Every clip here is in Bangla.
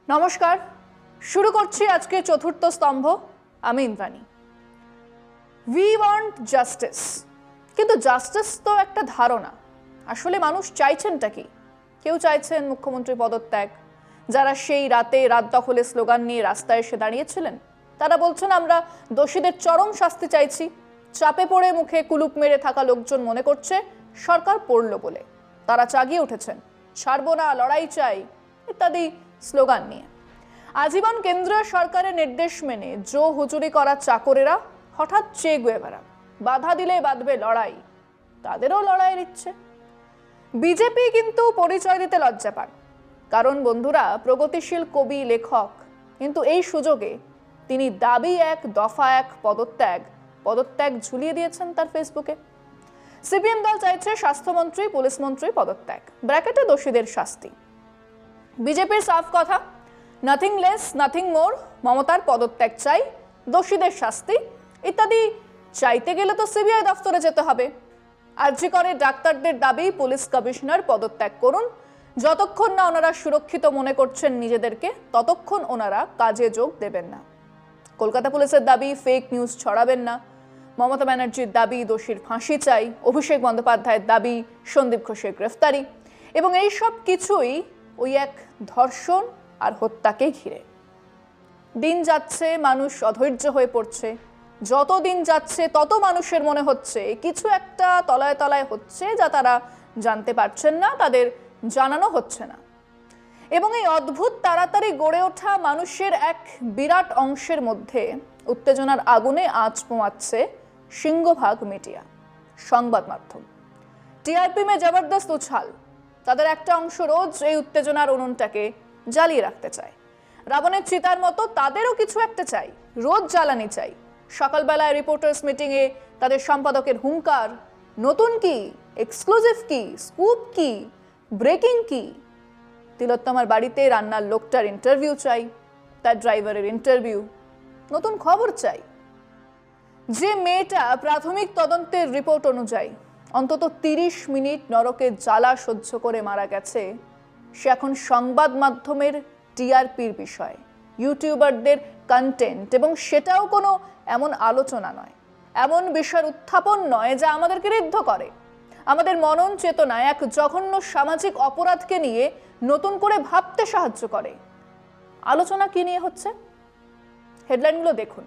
নমস্কার, শুরু করছি আজকে চতুর্থ স্তম্ভ। আমি ইন্দ্রাণী। উই ওয়ান্ট জাস্টিস, কিন্তু জাস্টিস তো একটা ধারণা। আসলে মানুষ চাইছেনটা কি? কেউ চাইছেন মুখ্যমন্ত্রী পদত্যাগ। যারা সেই রাতে রাত দখলে স্লোগান নিয়ে রাস্তায় এসে দাঁড়িয়েছিলেন তারা বলছেন আমরা দোষীদের চরম শাস্তি চাইছি। চাপে পড়ে মুখে কুলুপ মেরে থাকা লোকজন মনে করছে সরকার পড়ল বলে তারা জাগিয়ে উঠেছেন, ছাড়বো না, লড়াই চাই ইত্যাদি স্লোগান নিয়ে। আজীবন কেন্দ্রীয় সরকারের নির্দেশ মেনে জো হুজুরি করা চাকরেরা হঠাৎ চে গুয়েভারা, বাধা দিলে বাঁধবে লড়াই, তাদেরও লড়াইয়ের ইচ্ছে। বিজেপি কিন্তু পরিচয় দিতে লজ্জা পান, কারণ বন্ধুরা প্রগতিশীল কবি লেখক, কিন্তু এই সুযোগে তিনি দাবি এক দফা এক পদত্যাগ ঝুলিয়ে দিয়েছেন তার ফেসবুকে। সিপিএম দল চাইছে স্বাস্থ্যমন্ত্রী, পুলিশ মন্ত্রী পদত্যাগ, ব্র্যাকেটে দোষীদের শাস্তি। বিজেপির সাফ কথা, নাথিং লেস নাথিং মোর, মমতার পদত্যাগ চাই, দোষীদের শাস্তি ইত্যাদি চাইতে গেলে তো সিবিআই দফতরে যেতে হবে। আরজি করে ডাক্তারদের দাবি পুলিশ কমিশনার পদত্যাগ করুন, যতক্ষণ না ওনারা সুরক্ষিত মনে করছেন নিজেদেরকে ততক্ষণ ওনারা কাজে যোগ দেবেন না। কলকাতা পুলিশের দাবি ফেক নিউজ ছড়াবেন না। মমতা ব্যানার্জির দাবি দোষীর ফাঁসি চাই। অভিষেক বন্দ্যোপাধ্যায়ের দাবি সন্দীপ ঘোষের গ্রেফতারি। এবং এই সব কিছুই ওই এক ধর্ষণ আর হত্যাকে ঘিরে। দিন যাচ্ছে, মানুষ অধৈর্য হয়ে পড়ছে। যত দিন যাচ্ছে তত মানুষের মনে হচ্ছে কিছু একটা তলায় তলায় হচ্ছে, যা তারা জানতে পারছেন না, তাদের জানানো হচ্ছে না। এবং এই অদ্ভুত তাড়াতাড়ি গড়ে ওঠা মানুষের এক বিরাট অংশের মধ্যে উত্তেজনার আগুনে আঁচ পোয়াচ্ছে সিংহভাগ মিডিয়া, সংবাদ মাধ্যম। টিআরপি মে জবরদস্ত উছাল, তাদের একটা অংশ রোজ এই উত্তেজনার উনুনটাকে জ্বালিয়ে রাখতে চায়। রাবণের চিতার মতো তাদেরও কিছু একটা চাই, রোজ জ্বালানি চাই। সকালবেলায় রিপোর্টার্স মিটিংয়ে তাদের সম্পাদকের হুঙ্কার, নতুন কি, এক্সক্লুসিভ কি, স্কুপ কি, ব্রেকিং কি। তিলোত্তমার বাড়িতে রান্নার লোকটার ইন্টারভিউ চাই, তার ড্রাইভারের ইন্টারভিউ, নতুন খবর চাই। যে মেয়েটা প্রাথমিক তদন্তের রিপোর্ট অনুযায়ী অন্তত 30 মিনিট নরকের জ্বালা সহ্য করে মারা গেছে, সে এখন সংবাদ মাধ্যমের টিআরপির বিষয়, ইউটিউবারদের কন্টেন্ট, এবং সেটাও কোনো এমন আলোচনা নয়, এমন বিষয়ের উত্থাপন নয় যা আমাদেরকে ঋদ্ধ করে, আমাদের মনন চেতনায় এক জঘন্য সামাজিক অপরাধকে নিয়ে নতুন করে ভাবতে সাহায্য করে। আলোচনা কি নিয়ে হচ্ছে? হেডলাইনগুলো দেখুন।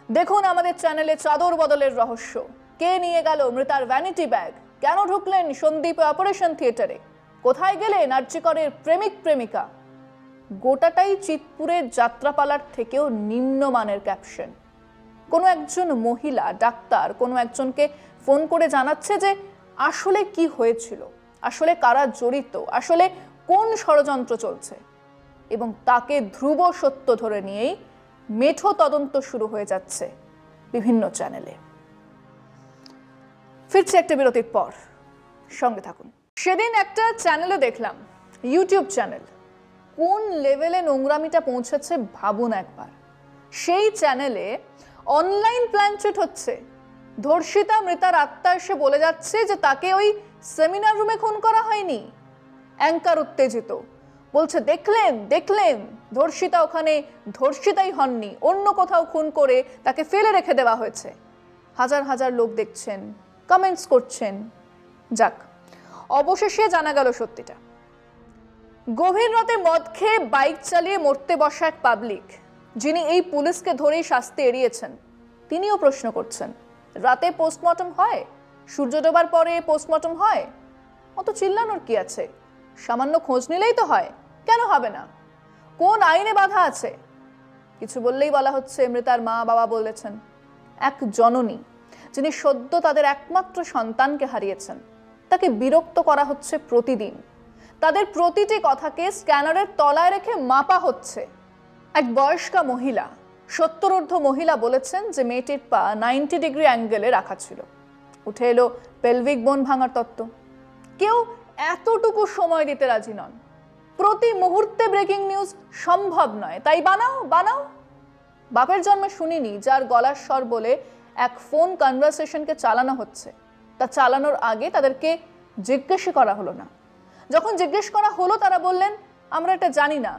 দেখুন আমাদের চ্যানেলে চাদর বদলের রহস্য, কে নিয়ে গেল মৃতার ভ্যানিটি ব্যাগ, কেন ঢুকলেন সন্দীপে অপারেশন থিয়েটারে, কোথায় গেলেন আরজি করের প্রেমিক প্রেমিকা। গোটাটাই চিতপুরের যাত্রাপালার থেকেও নিম্নমানের ক্যাপশন। কোনো একজন মহিলা ডাক্তার কোনো একজনকে ফোন করে জানাচ্ছে যে আসলে কি হয়েছিল, আসলে কারা জড়িত, আসলে কোন ষড়যন্ত্র চলছে, এবং তাকে ধ্রুব সত্য ধরে নিয়েই মেঠো তদন্ত শুরু হয়ে যাচ্ছে বিভিন্ন চ্যানেলে। ফিরছে একটা বিরতির পর, সঙ্গে থাকুন। সেদিন একটা চ্যানেলে দেখলাম, ইউটিউব চ্যানেল, কোন লেভেলে নোংরামিটা পৌঁছেছে ভাবুন একবার। সেই চ্যানেলে অনলাইন প্ল্যানচেট হচ্ছে। ধর্ষিতা মৃতার আত্মা এসে বলে যাচ্ছে যে তাকে ওই সেমিনার রুমে খুন করা হয়নি। অ্যাঙ্কার উত্তেজিত, বলছে দেখলেন ধর্ষিতা ওখানে ধর্ষিতাই হননি, অন্য কোথাও খুন করে তাকে ফেলে রেখে দেওয়া হয়েছে। হাজার হাজার লোক দেখছেন, কমেন্টস করছেন। যাক, অবশেষে জানা গেল সত্যিটা। গভীর রাতে মদ খেয়ে বাইক চালিয়ে মরতে বসা এক পাবলিক, যিনি এই পুলিশকে ধরেই শাস্তি এড়িয়েছেন, তিনিও প্রশ্ন করছেন, রাতে পোস্টমর্টম হয়? সূর্য ডোবার পরে পোস্টমর্টম হয়? অত চিল্লানোর কি আছে? সামান্য খোঁজ নিলেই তো হয়, কেন হবে না? কোন আইনে বাধা আছে? কিছু বললেই বলা হচ্ছে মৃতার মা বাবা বলেছেন। এক জননী যিনি সদ্য তাদের একমাত্র সন্তানকে হারিয়েছেন, তাকে বিরক্ত করা হচ্ছে প্রতিদিন। তাদের প্রতিটি কথাকে স্ক্যানারের তলায় রেখে মাপা হচ্ছে। এক বয়স্কা মহিলা, 70 মহিলা বলেছেন যে মেয়েটির পা 90 ডিগ্রি অ্যাঙ্গেলে রাখা ছিল। উঠে এলো পেলভিক বোন ভাঙার তত্ত্ব। কেউ এতটুকু সময় দিতে রাজি নন। প্রতি মুহূর্তে ব্রেকিং নিউজ সম্ভব নয়, তাই বানাও। বাপের জন্মে শুনিনি যার গলার স্বর বলে এক ফোন কনভারসেশনকে চালানো হচ্ছে, তা চালানোর আগে তাদেরকে জিজ্ঞেস করা হলো না। যখন জিজ্ঞেস করা হলো তারা বললেন আমরা এটা জানি না,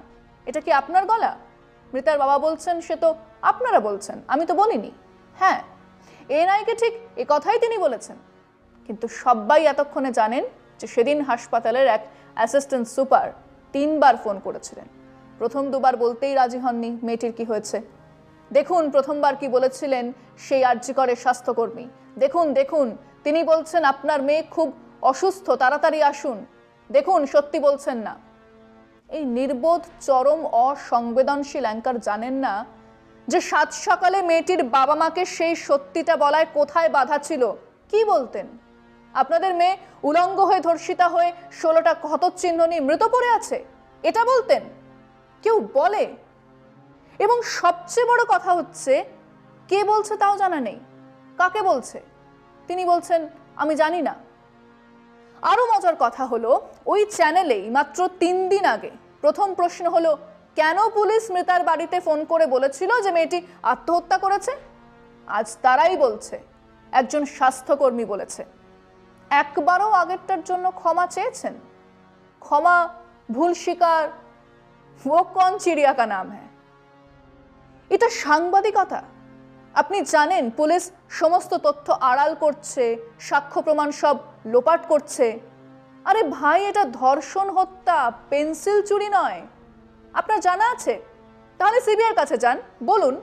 এটা কি আপনার গলা? মৃতার বাবা বলছেন সে তো আপনারা বলছেন, আমি তো বলিনি। হ্যাঁ, এনআইকে ঠিক এ কথাই তিনি বলেছেন, কিন্তু সবাই এতক্ষণে জানেন যে সেদিন হাসপাতালের এক অ্যাসিস্ট্যান্ট সুপার 3 বার ফোন করেছিলেন। প্রথম 2 বার বলতেই রাজি হননি মেয়েটির কি হয়েছে। দেখুন প্রথমবার কি বলেছিলেন সেই আরজিকরের স্বাস্থ্যকর্মী, দেখুন দেখুন তিনি বলছেন আপনার মেয়ে খুব অসুস্থ, তাড়াতাড়ি আসুন, দেখুন সত্যি বলছেন না। এই নির্বোধ চরম অসংবেদনশীল অ্যাঙ্কার জানেন না যে 7 সকালে মেয়েটির বাবা মাকে সেই সত্যিটা বলায় কোথায় বাধা ছিল। কি বলতেন? আপনাদের মেয়ে উলঙ্গ হয়ে ধর্ষিতা হয়ে 16টা ক্ষতচিহ্ন নিয়ে মৃত পড়ে আছে, এটা বলতেন? কেউ বলে? এবং সবচেয়ে বড় কথা হচ্ছে কে বলছে তাও জানা নেই, কাকে বলছে তিনি বলছেন আমি জানি না। আরো মজার কথা হলো ওই চ্যানেলেই মাত্র 3 দিন আগে প্রথম প্রশ্ন হলো কেন পুলিশ মৃতার বাড়িতে ফোন করে বলেছিল যে মেয়েটি আত্মহত্যা করেছে। আজ তারাই বলছে একজন স্বাস্থ্যকর্মী বলেছে। একবারও আগেরটার জন্য ক্ষমা চেয়েছেন? ক্ষমা, ভুল স্বীকার, ও কোন চিড়িয়া কা নাম হ্যায়? এটা সাংবাদিকতা? আপনি জানেন পুলিশ সমস্ত তথ্য আড়াল করছে, সাক্ষ্য প্রমাণ সব লোপাট করছে। আরে ভাই, এটা ধর্ষণ, হত্যা, পেন্সিল চুরি নয়। আপনার জানা আছে? তাহলে সিবিআইয়ের কাছে যান, বলুন,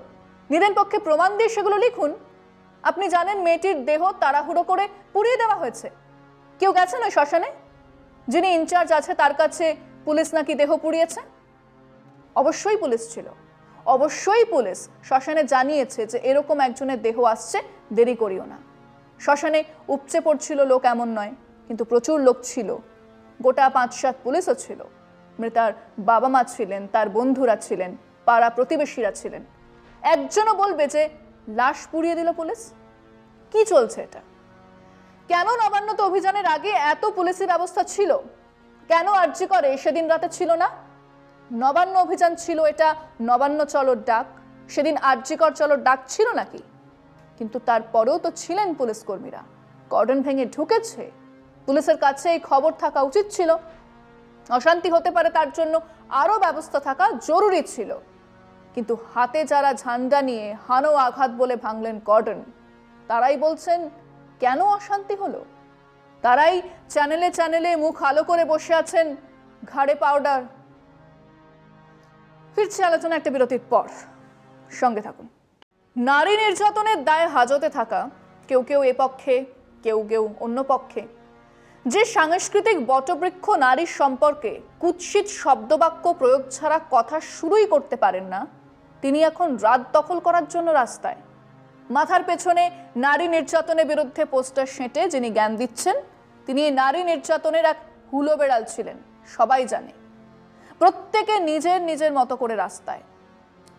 নিদেন পক্ষে প্রমাণ দিয়ে সেগুলো লিখুন। আপনি জানেন মেয়েটির দেহ তাড়াহুড়ো করে পুড়িয়ে দেওয়া হয়েছে। কেউ গেছেন ওই শ্মশানে? যিনি ইনচার্জ আছে তার কাছে পুলিশ নাকি দেহ পুড়িয়েছে। অবশ্যই পুলিশ ছিল, অবশ্যই পুলিশ শ্মশানে জানিয়েছে যে এরকম একজনের দেহ আসছে, দেরি করিও না। শ্মশানে উপচে পড়ছিল লোক এমন নয়, কিন্তু প্রচুর লোক ছিল। গোটা 5-7 পুলিশও ছিল। মৃতার বাবা মা ছিলেন, তার বন্ধুরা ছিলেন, পাড়া প্রতিবেশীরা ছিলেন। একজনও বলবে যে লাশ পুড়িয়ে দিল পুলিশ? কি চলছে এটা? কেন নবান্ন অভিযানের আগে এত পুলিশি ব্যবস্থা ছিল? কেন আরজি করে সেদিন রাতে ছিল না? নবান্ন অভিযান ছিল এটা নবান্ন চলোর ডাক, সেদিন আরজিকর চলোর ডাক ছিল নাকি? কিন্তু তারপরেও তো ছিলেন পুলিশ কর্মীরা, কর্ডন ভেঙে ঢুকেছে। পুলিশের কাছে এই খবর থাকা উচিত ছিল। অশান্তি হতে পারে তার জন্য আরো ব্যবস্থা থাকা জরুরি ছিল। কিন্তু হাতে যারা ঝান্ডা নিয়ে হানো আঘাত বলে ভাঙলেন কর্ডন, তারাই বলছেন কেন অশান্তি হলো। তারাই চ্যানেলে চ্যানেলে মুখ আলো করে বসে আছেন, ঘাড়ে পাউডার। ফিরছি আলোচনা একটা বিরতির পর, সঙ্গে থাকুন। নারী নির্যাতনের দায়ে হাজতে থাকা কেউ কেউ এ পক্ষে, কেউ কেউ অন্য পক্ষে, যে সাংস্কৃতিক বটবৃক্ষ নারীর সম্পর্কে কুৎসিত শব্দবাক্য প্রয়োগ ছাড়া কথা শুরুই করতে পারেন না, তিনি এখন রাত দখল করার জন্য রাস্তায়। মাথার পেছনে নারী নির্যাতনের বিরুদ্ধে পোস্টার সেঁটে যিনি জ্ঞান দিচ্ছেন, তিনি এই নারী নির্যাতনের এক হুলো বেড়াল ছিলেন, সবাই জানে। প্রত্যেকে নিজের নিজের মতো করে রাস্তায়।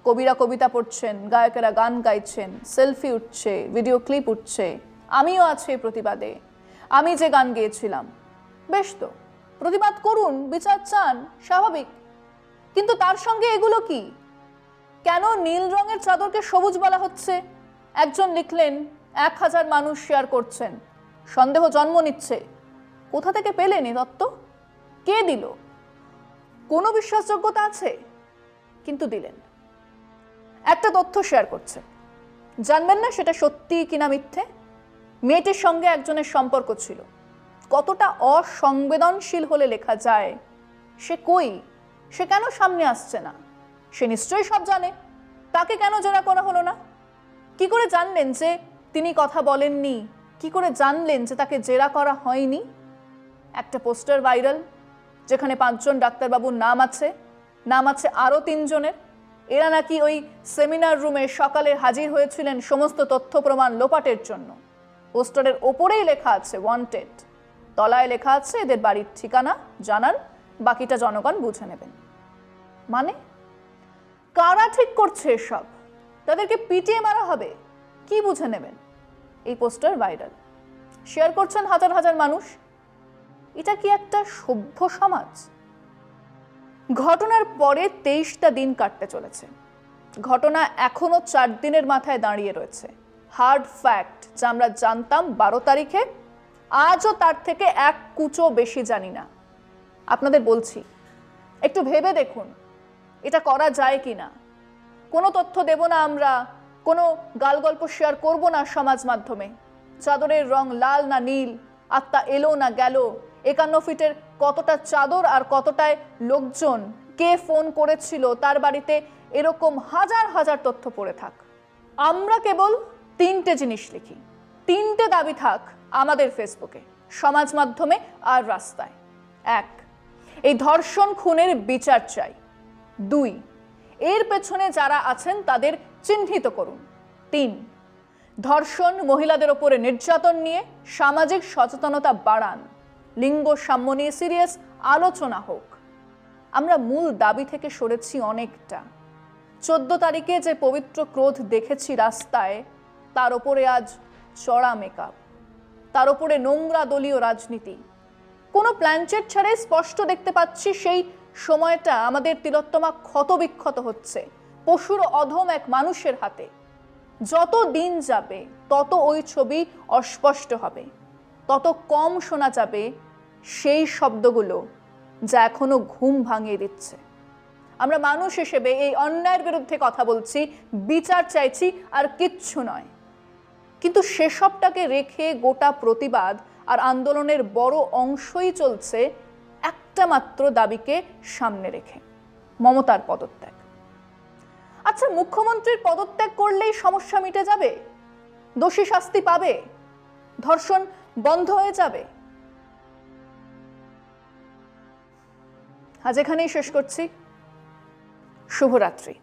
কবিরা কবিতা পড়ছেন, গায়কেরা গান গাইছেন, সেলফি উঠছে, ভিডিও ক্লিপ উঠছে। আমিও আছি প্রতিবাদে, আমি যে গান গেয়েছিলাম। বেশ তো, প্রতিবাদ করুন, বিচার চান, স্বাভাবিক। কিন্তু তার সঙ্গে এগুলো কি? কেন নীল রঙের চাদরকে সবুজ বলা হচ্ছে? একজন লিখলেন 1000 মানুষ শেয়ার করছেন, সন্দেহ জন্ম নিচ্ছে। কোথা থেকে পেলেন এই তত্ত্ব? কে দিল? কোনো বিশ্বাসযোগ্যতা আছে? কিন্তু দিলেন। একটা তথ্য শেয়ার করছে, জানবেন না সেটা সত্যি কিনা মিথ্যে। মেয়েটির সঙ্গে একজনের সম্পর্ক ছিল। কতটা অসংবেদনশীল হলে লেখা যায়? সে কই? সে কেন সামনে আসছে না? সে নিশ্চয়ই সব জানে। তাকে কেন জেরা করা হলো না? কি করে জানলেন যে তিনি কথা বলেননি? কি করে জানলেন যে তাকে জেরা করা হয়নি? একটা পোস্টার ভাইরাল, যেখানে 5 জন ডাক্তারবাবুর নাম আছে আরও 3 জনের। এরা নাকি ওই সেমিনার রুমে সকালে হাজির হয়েছিলেন সমস্ত তথ্য প্রমাণ লোপাটের জন্য। পোস্টারের ওপরেই লেখা আছে ওয়ান্টেড, তলায় লেখা আছে এদের বাড়ির ঠিকানা জানান, বাকিটা জনগণ বুঝে নেবেন। মানে কারা ঠিক করছে এসব? তাদেরকে পিটিয়ে মারা হবে? কি বুঝে নেবেন? এই পোস্টার ভাইরাল, শেয়ার করছেন হাজার হাজার মানুষ। এটা কি একটা সভ্য সমাজ? ঘটনার পরে 23টা দিন কাটতে চলেছে। ঘটনা এখনো 4 দিনের মাথায় দাঁড়িয়ে রয়েছে। হার্ড ফ্যাক্ট যা আমরা জানতাম 12 তারিখে, আজও তার থেকে 1 কুচো বেশি জানি না। আপনাদের বলছি, একটু ভেবে দেখুন, এটা করা যায় কি না। কোনো তথ্য দেব না আমরা, কোনো গালগল্প শেয়ার করব না সমাজ মাধ্যমে। চাদরের রং লাল না নীল, আত্মা এলো না গেল, 51 ফিটের কতটা চাদর আর কতটায় লোকজন, কে ফোন করেছিল তার বাড়িতে, এরকম হাজার হাজার তথ্য পড়ে থাক। আমরা কেবল 3টে জিনিস লিখি, 3টে দাবি থাক আমাদের ফেসবুকে, সমাজ মাধ্যমে আর রাস্তায়। 1, এই ধর্ষণ খুনের বিচার চাই। 2, এর পেছনে যারা আছেন তাদের চিহ্নিত করুন। 3, ধর্ষণ, মহিলাদের ওপরে নির্যাতন নিয়ে সামাজিক সচেতনতা বাড়ান, লিঙ্গ সাম্য নিয়ে সিরিয়াস আলোচনা হোক। আমরা মূল দাবি থেকে সরেছি অনেকটা। 14 তারিখে যে পবিত্র ক্রোধ দেখেছি রাস্তায়, তার ওপরে আজ চড়া মেকআপ, তার ওপরে নোংরা দলীয় রাজনীতি। কোনো প্ল্যানচেট ছাড়াই স্পষ্ট দেখতে পাচ্ছি সেই সময়টা আমাদের তিলোত্তমা ক্ষতবিক্ষত হচ্ছে পশুর অধম এক মানুষের হাতে। যত দিন যাবে তত ওই ছবি অস্পষ্ট হবে, তত কম শোনা যাবে সেই শব্দগুলো যা এখনো ঘুম ভাঙিয়ে দিচ্ছে। আমরা মানুষ হিসেবে এই অন্যায়ের বিরুদ্ধে কথা বলছি, বিচার চাইছি, আর কিচ্ছু নয়। কিন্তু সেসবটাকে রেখে গোটা প্রতিবাদ আর আন্দোলনের বড় অংশই চলছে একটা মাত্র দাবিকে সামনে রেখে, মমতার পদত্যাগ। আচ্ছা, মুখ্যমন্ত্রীর পদত্যাগ করলেই সমস্যা মিটে যাবে? দোষী শাস্তি পাবে? ধর্ষণ বন্ধ হয়ে যাবে? আজ এখানেই শেষ করছি। শুভরাত্রি।